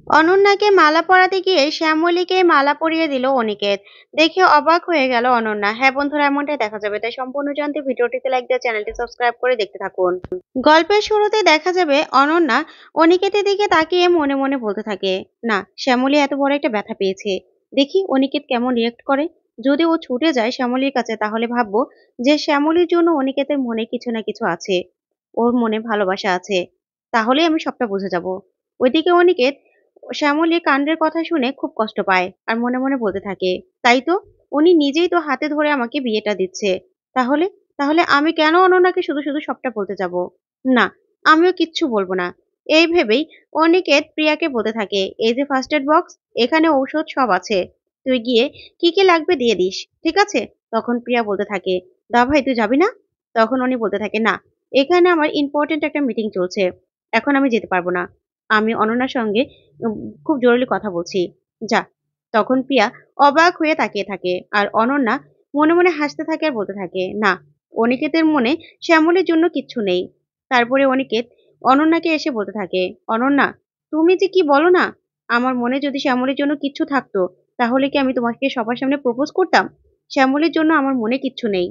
অনন্যাকে মালা পরাতে গিয়ে শ্যামলীকে মালা পরিয়ে দিল অনিকেত। দেখে অবাক হয়ে গেল অনন্যা। হ্যাঁ বন্ধুরা, এমনটাই দেখা যাবে, তাই সম্পূর্ণ জানতে ভিডিওটিতে লাইক দিয়ে চ্যানেলটি সাবস্ক্রাইব করে দেখতে থাকুন। গল্পের শুরুতে দেখা যাবে অনন্যা অনিকেতের দিকে তাকিয়ে মনে মনে বলতে থাকে, না, শ্যামলী এত বড় একটা ব্যথা পেয়েছে, দেখি অনিকেত কেমন রিয়েক্ট করে। যদি ও ছুটে যায় শ্যামলীর কাছে, তাহলে ভাববো যে শ্যামলীর জন্য অনিকেতের মনে কিছু না কিছু আছে, ওর মনে ভালোবাসা আছে, তাহলে আমি সবটা বুঝে যাব। ওইদিকে অনিকেত শ্যামলীর কাণ্ডের কথা শুনে খুব কষ্ট পায় আর মনে মনে বলতে থাকে, তাই তো, উনি নিজেই তো হাতে ধরে আমাকে বিয়েটা দিচ্ছে, তাহলে তাহলে আমি কেন অনন্যাকে শুধু শুধু সবটা বলতে যাব? না, আমিও কিচ্ছু বলবো না। এই ভেবেই অনিকেত প্রিয়াকে বলতে থাকে, এই যে ফার্স্ট এড বক্স, এখানে ঔষধ সব আছে, তুই গিয়ে কি কি লাগবে দিয়ে দিস, ঠিক আছে? তখন প্রিয়া বলতে থাকে, দা ভাই তুই যাবি না? তখন উনি বলতে থাকে, না, এখানে আমার ইম্পর্টেন্ট একটা মিটিং চলছে, এখন আমি যেতে পারবো না, আমি অনন্যার সঙ্গে উম, খুব জরুরি কথা বলছি, যা। তখন প্রিয়া অবাক হয়ে তাকিয়ে থাকে আর অনন্যা মনে মনে হাসতে থাকে আর বলতে থাকে, না, অনিকেতের মনে শ্যামলের জন্য কিচ্ছু নেই। তারপরে অনিকেত অনন্যাকে এসে বলতে থাকে, অনন্যা, তুমি যে কি বলো না, আমার মনে যদি শ্যামলের জন্য কিচ্ছু থাকতো, তাহলে কি আমি তোমাকে সবার সামনে প্রপোজ করতাম? শ্যামলের জন্য আমার মনে কিচ্ছু নেই।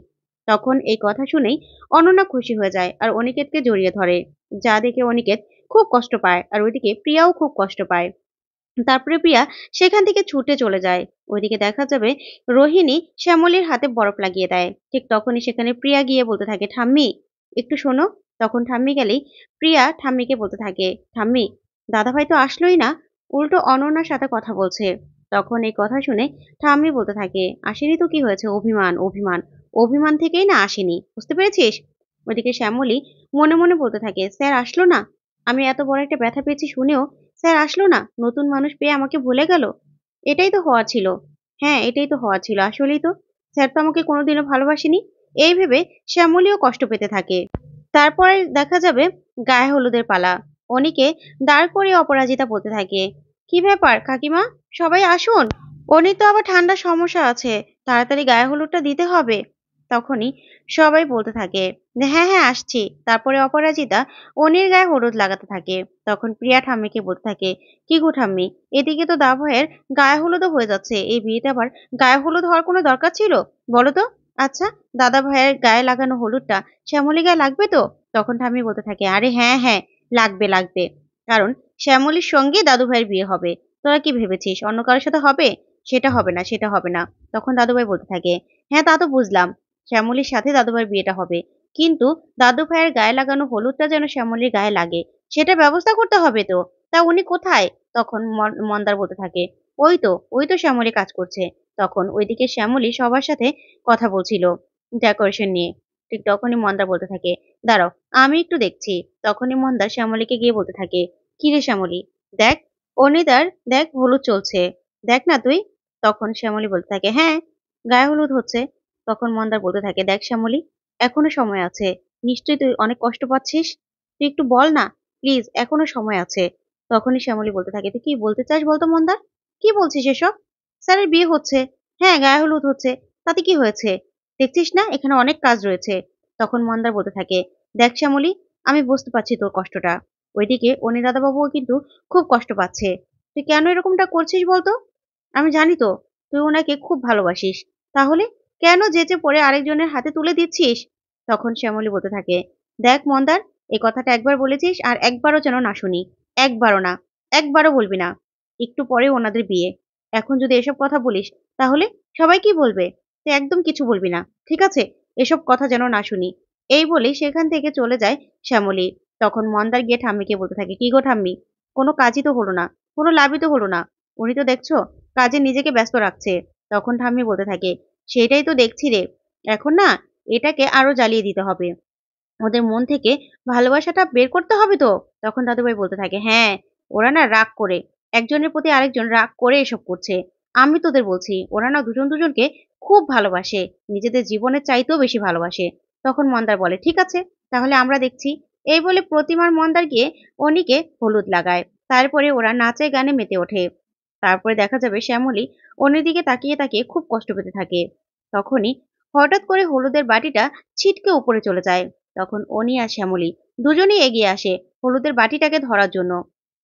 তখন এই কথা শুনেই অনন্যা খুশি হয়ে যায় আর অনিকেতকে জড়িয়ে ধরে, যা দেখে অনিকেত খুব কষ্ট পায় আর ওইদিকে প্রিয়াও খুব কষ্ট পায়। তারপরে প্রিয়া সেখান থেকে ছুটে চলে যায়। ওইদিকে দেখা যাবে রোহিণী শ্যামলীর হাতে বরফ লাগিয়ে দেয়। ঠিক তখনই সেখানে প্রিয়া গিয়ে বলতে থাকে, ঠাম্মি, একটু শোনো। তখন ঠাম্মি গেলেই প্রিয়া ঠাম্মিকে বলতে থাকে, ঠাম্মি, দাদাভাই তো আসলোই না, উল্টো অনন্যার সাথে কথা বলছে। তখন এই কথা শুনে ঠাম্মি বলতে থাকে, আসেনি তো কি হয়েছে, অভিমান অভিমান, অভিমান থেকেই না আসেনি, বুঝতে পেরেছিস? ওইদিকে শ্যামলী মনে মনে বলতে থাকে, স্যার আসলো না, আমি এত বড় একটা ব্যথা পেয়েছি শুনেও স্যার আসলো না, নতুন মানুষ পেয়ে আমাকে ভুলে গেল। এটাই তো হওয়ার ছিল। হ্যাঁ, এটাই তো হওয়ার ছিল, আসলেই তো। স্যার তো আমাকে কোনোদিনও ভালোবাসেনি। এই ভেবে শ্যামলীও কষ্ট পেতে থাকে। তারপরে দেখা যাবে গায়ে হলুদের পালা। অনিকে দাঁড় করিয়ে অপরাজিতা বলতে থাকে, কি ব্যাপার কাকিমা, সবাই আসুন, অনির তো আবার ঠান্ডার সমস্যা আছে, তাড়াতাড়ি গায়ে হলুদটা দিতে হবে। তখনই সবাই বলতে থাকে যে, হ্যাঁ হ্যাঁ আসছি। তারপরে অপরাজিতা অনির গায়ে হলুদ লাগাতে থাকে। তখন প্রিয়া ঠাম্মিকে বলতে থাকে, কি গো ঠাম্মি, এদিকে তো দাভয়ের গায়ে হলুদও হয়ে যাচ্ছে, এই বিয়েতে আবার গায়ে হলুদ হওয়ার কোনো দরকার ছিল, বলো তো? আচ্ছা, দাদা ভাইয়ের গায়ে লাগানো হলুদটা শ্যামলী গায়ে লাগবে তো? তখন ঠাম্মি বলতে থাকে, আরে হ্যাঁ হ্যাঁ, লাগবে লাগবে, কারণ শ্যামলীর সঙ্গে দাদু ভাইয়ের বিয়ে হবে। তোরা কি ভেবেছিস অন্য কারোর সাথে হবে? সেটা হবে না, সেটা হবে না। তখন দাদুভাই বলতে থাকে, হ্যাঁ তা তো বুঝলাম, শ্যামলীর সাথে দাদুভাইয়ের বিয়েটা হবে, কিন্তু দাদু ভাইয়ের গায়ে লাগানো হলুদটা যেন শ্যামলীর গায়ে লাগে, সেটা ব্যবস্থা করতে হবে তো। তা উনি কোথায়? তখন মন্দার বলতে থাকে, ওই তো শ্যামলী কাজ করছে। তখন ওইদিকে শ্যামলী সবার সাথে কথা বলছিল ডেকোরেশন নিয়ে। ঠিক তখনই মন্দার বলতে থাকে, দাঁড়াও, আমি একটু দেখছি। তখনই মন্দার শ্যামলীকে গিয়ে বলতে থাকে, কি রে শ্যামলী, দেখ, অনিদার দেখ হলুদ চলছে, দেখ না তুই। তখন শ্যামলী বলতে থাকে, হ্যাঁ, গায়ে হলুদ হচ্ছে। তখন মন্দার বলতে থাকে, দেখ শ্যামলী, এখনো সময় আছে, নিশ্চয়ই তুই অনেক কষ্ট পাচ্ছিস, তুই একটু বল না, প্লিজ, এখনো সময় আছে। তখনই শ্যামলী বলতে থাকে, তুই কি বলতে চাস বলতো মন্দার, কি বলছিস এসব? স্যারের বিয়ে হচ্ছে, হ্যাঁ গায়ে হলুদ হচ্ছে, তাতে কি হয়েছে? দেখছিস না এখানে অনেক কাজ রয়েছে। তখন মন্দার বলতে থাকে, দেখ শ্যামলী, আমি বুঝতে পারছি তোর কষ্টটা, ওইদিকে অনি দাদাবাবুও কিন্তু খুব কষ্ট পাচ্ছে, তুই কেন এরকমটা করছিস বলতো? আমি জানি তো তুই ওনাকে খুব ভালোবাসিস, তাহলে কেন যেচে পড়ে আরেকজনের হাতে তুলে দিচ্ছিস? তখন শ্যামলী বলতে থাকে, দেখ মন্দার, এই কথাটা একবার বলেছিস আর একবারও যেন না শুনি, একবারও না, একবারও বলবি না। একটু পরে ওনাদের বিয়ে, এখন যদি এসব কথা বলিস, তাহলে সবাই কি বলবে? তুই একদম কিছু বলবি না, ঠিক আছে? এসব কথা যেন না শুনি। এই বলেই সেখান থেকে চলে যায় শ্যামলী। তখন মন্দার গিয়ে ঠাম্মিকে বলতে থাকে, কি গো ঠাম্মি, কোনো কাজই তো হলো না, কোনো লাভই তো হলো না, উনি তো দেখছো কাজে নিজেকে ব্যস্ত রাখছে। তখন ঠাম্মি বলতে থাকে, সেটাই তো দেখছি রে, এখন না এটাকে আরো জ্বালিয়ে দিতে হবে, ওদের মন থেকে ভালোবাসাটা বের করতে হবে তো। তখন দাদুভাই বলতে থাকে, হ্যাঁ, ওরা না রাগ করে, একজনের প্রতি আরেকজন রাগ করে এসব করছে। আমি তোদের বলছি, ওরা না দুজন দুজনকে খুব ভালোবাসে, নিজেদের জীবনের চাইতেও বেশি ভালোবাসে। তখন মন্দার বলে, ঠিক আছে, তাহলে আমরা দেখছি। এই বলে প্রতিমার মন্দার গিয়ে অনিকে হলুদ লাগায়। তারপরে ওরা নাচে গানে মেতে ওঠে। তারপরে দেখা যাবে শ্যামলী অন্যের দিকে তাকিয়ে তাকিয়ে খুব কষ্ট পেতে থাকে। তখনই হঠাৎ করে হলুদের বাটিটা ছিটকে উপরে চলে যায়। তখন অনি আর শ্যামলী দুজনেই এগিয়ে আসে হলুদের বাটিটাকে ধরার জন্য।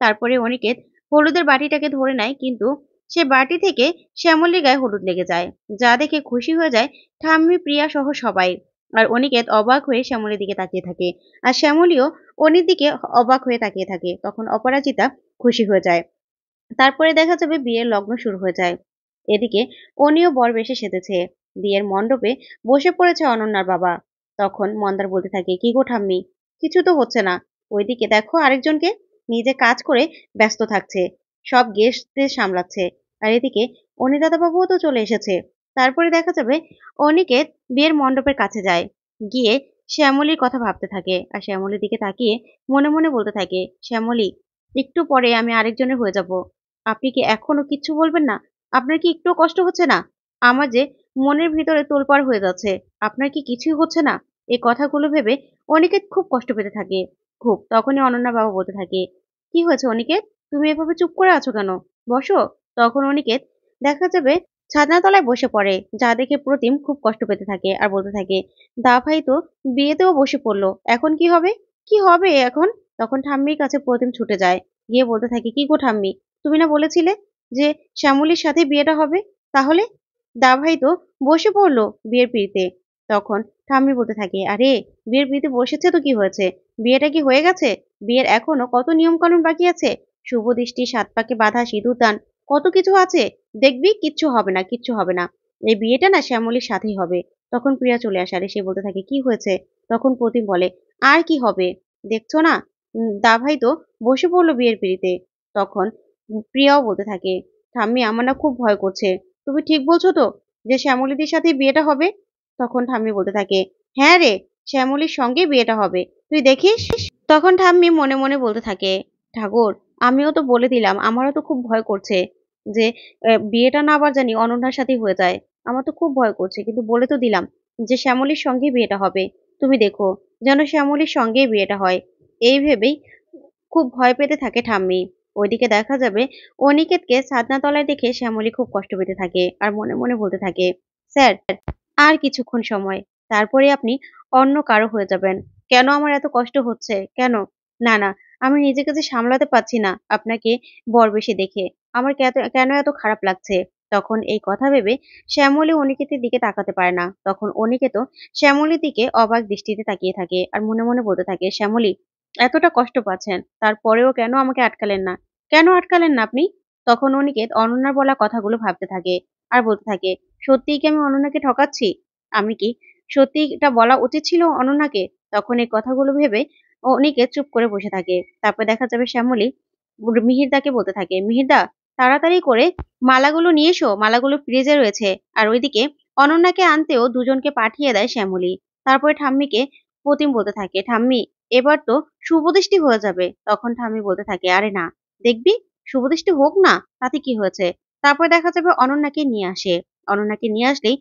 তারপরে অনিকেত হলুদের বাটিটাকে ধরে নেয়, কিন্তু সে বাটি থেকে শ্যামলীর গায়ে হলুদ লেগে যায়। যা দেখে খুশি হয়ে যায় ঠাম্মি, প্রিয়া সহ সবাই। আর অনিকেত অবাক হয়ে শ্যামলীর দিকে তাকিয়ে থাকে। আর শ্যামলীও অনির দিকে অবাক হয়ে তাকিয়ে থাকে। তখন অপরাজিতা খুশি হয়ে যায়। তারপরে দেখা যাবে বিয়ের লগ্ন শুরু হয়ে যায়। এদিকে অনিও বরবেশে সেজেছে। বিয়ের মণ্ডপে বসে পড়েছে অনন্যার বাবা। তখন মন্দার বলতে থাকে, কি গো ঠাম্মি, কিছু তো হচ্ছে না। ওইদিকে দেখো আরেকজনকে, নিজে কাজ করে ব্যস্ত থাকছে, সব গেস্টদের সামলাচ্ছে। আর এদিকে অনি দাদাবাবুও তো চলে এসেছে। তারপরে দেখা যাবে অনিকেত বিয়ের মণ্ডপের কাছে যায়, গিয়ে শ্যামলীর কথা ভাবতে থাকে। আর শ্যামলীর দিকে তাকিয়ে মনে মনে বলতে থাকে, শ্যামলী, একটু পরে আমি আরেকজনের হয়ে যাব। আপনি কি এখনো কিচ্ছু বলবেন না? আপনার কি একটুও কষ্ট হচ্ছে না? আমার যে মনের ভিতরে তোলপাড় হয়ে যাচ্ছে। আপনার কি কিছুই হচ্ছে না? এই কথাগুলো ভেবে অনিকেত খুব কষ্ট পেতে থাকে। খুব। তখনই অনন্যার বাবা বলতে থাকে, কি হয়েছে অনিকেত? তুমি এভাবে চুপ করে আছো কেন? বসো। তখন অনিকেত দেখা যাবে ছাদনাতলায় বসে পড়ে, যা দেখে প্রতিম খুব কষ্ট পেতে থাকে আর বলতে থাকে, দা ভাই তো বিয়েতেও বসে পড়লো। এখন কি হবে? কি হবে এখন? তখন ঠাম্মির কাছে প্রতিম ছুটে যায়। গিয়ে বলতে থাকে, কি গো ঠাম্মি, তুমি না বলেছিলে যে শ্যামলীর সাথে বিয়েটা হবে? তাহলে দাভাই তো বসে পড়লো বিয়ের পিঁড়িতে। তখন ঠাম্মি বলতে থাকে, আরে বিয়ের পিঁড়িতে বসেছে তো কি হয়েছে? বিয়েটা কি হয়ে গেছে? বিয়ের এখনো কত নিয়ম কানুন বাকি আছে। শুভ দৃষ্টি, সাত পাকে বাঁধা, সিঁদুর দান, কত কিছু আছে। দেখবি কিচ্ছু হবে না, কিচ্ছু হবে না। এই বিয়েটা না শ্যামলীর সাথেই হবে। তখন প্রিয়া চলে আসে। আরে সে বলতে থাকে, কি হয়েছে? তখন প্রতিম বলে, আর কি হবে? দেখছো না, দাভাই তো বসে পড়লো বিয়ের পিঁড়িতে। তখন প্রিয়াও বলতে থাকে, ঠাম্মি, আমার না খুব ভয় করছে। তুমি ঠিক বলছো তো যে শ্যামলীদির সাথে বিয়েটা হবে? তখন ঠাম্মি বলতে থাকে, হ্যাঁ রে, শ্যামলীর সঙ্গে বিয়েটা হবে, তুই দেখিস। তখন ঠাম্মি মনে মনে বলতে থাকে, ঠাকুর, আমিও তো বলে দিলাম, আমারও তো খুব ভয় করছে যে বিয়েটা না আবার জানি অনন্যার সাথেই হয়ে যায়। আমার তো খুব ভয় করছে, কিন্তু বলে তো দিলাম যে শ্যামলীর সঙ্গে বিয়েটা হবে। তুমি দেখো যেন শ্যামলীর সঙ্গেই বিয়েটা হয়। এই ভেবেই খুব ভয় পেতে থাকে ঠাম্মি। ওইদিকে দেখা যাবে অনিকেতকে ছাদনাতলায় দেখে শ্যামলী খুব কষ্ট পেতে থাকে আর মনে মনে বলতে থাকে, স্যার, আর কিছুক্ষণ সময়, তারপরে আপনি অন্য কারো হয়ে যাবেন। কেন আমার এত কষ্ট হচ্ছে? কেন? না, না, আমি নিজেকে যে সামলাতে পারছি না আপনাকে বরবেশে দেখে। আমার কেন এত খারাপ লাগছে? তখন এই কথা ভেবে শ্যামলী অনিকেতের দিকে তাকাতে পারে না। তখন অনিকেতও শ্যামলীর দিকে অবাক দৃষ্টিতে তাকিয়ে থাকে আর মনে মনে বলতে থাকে, শ্যামলী, এতটা কষ্ট পাচ্ছেন, তারপরেও কেন আমাকে আটকালেন না? কেন আটকালেন না আপনি? তখন অনিকেত অনন্যার বলা কথাগুলো ভাবতে থাকে আর বলতে থাকে, সত্যিই কি আমি অনন্যাকে ঠকাচ্ছি? আমি কি সত্যিই এটা বলা উচিত ছিল অনন্যাকে? তখন এই কথাগুলো ভেবে অনিকেত চুপ করে বসে থাকে। তারপর দেখা যাবে শ্যামলী মিহিরদাকে বলতে থাকে, মিহিরদা, তাড়াতাড়ি করে মালাগুলো নিয়ে এসো, মালাগুলো ফ্রিজে রয়েছে। আর ওইদিকে অনন্যাকে আনতেও দুজনকে পাঠিয়ে দেয় শ্যামলী। তারপরে ঠাম্মিকে প্রতিম বলতে থাকে, ঠাম্মি, এবার তো শুভদৃষ্টি হয়ে যাবে। তখন ঠাম্মি বলতে থাকে, আরে না, দেখবি, শুভদৃষ্টি হোক না, তাতে কি হয়েছে? তারপরে দেখা যাবে অনন্যাকে নিয়ে আসে। অনন্যাকে নিয়ে আসলেই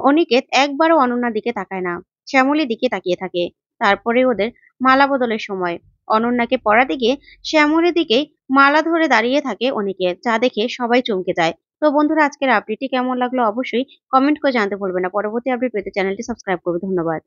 অনিকেত একবারও অনন্যার দিকে তাকায় না, শ্যামলীর দিকে তাকিয়ে থাকে। তারপরে ওদের মালা বদলের সময় অনন্যাকে পরাতে গিয়ে শ্যামলীর দিকেই মালা ধরে দাঁড়িয়ে থাকে অনিকেত, যা দেখে সবাই চমকে যায়। তো বন্ধুরা, আজকের আপডেটটি কেমন লাগলো অবশ্যই কমেন্ট করে জানাতে ভুলবেন না। পরবর্তী আপডেট পেতে চ্যানেলটি সাবস্ক্রাইব করবে। ধন্যবাদ।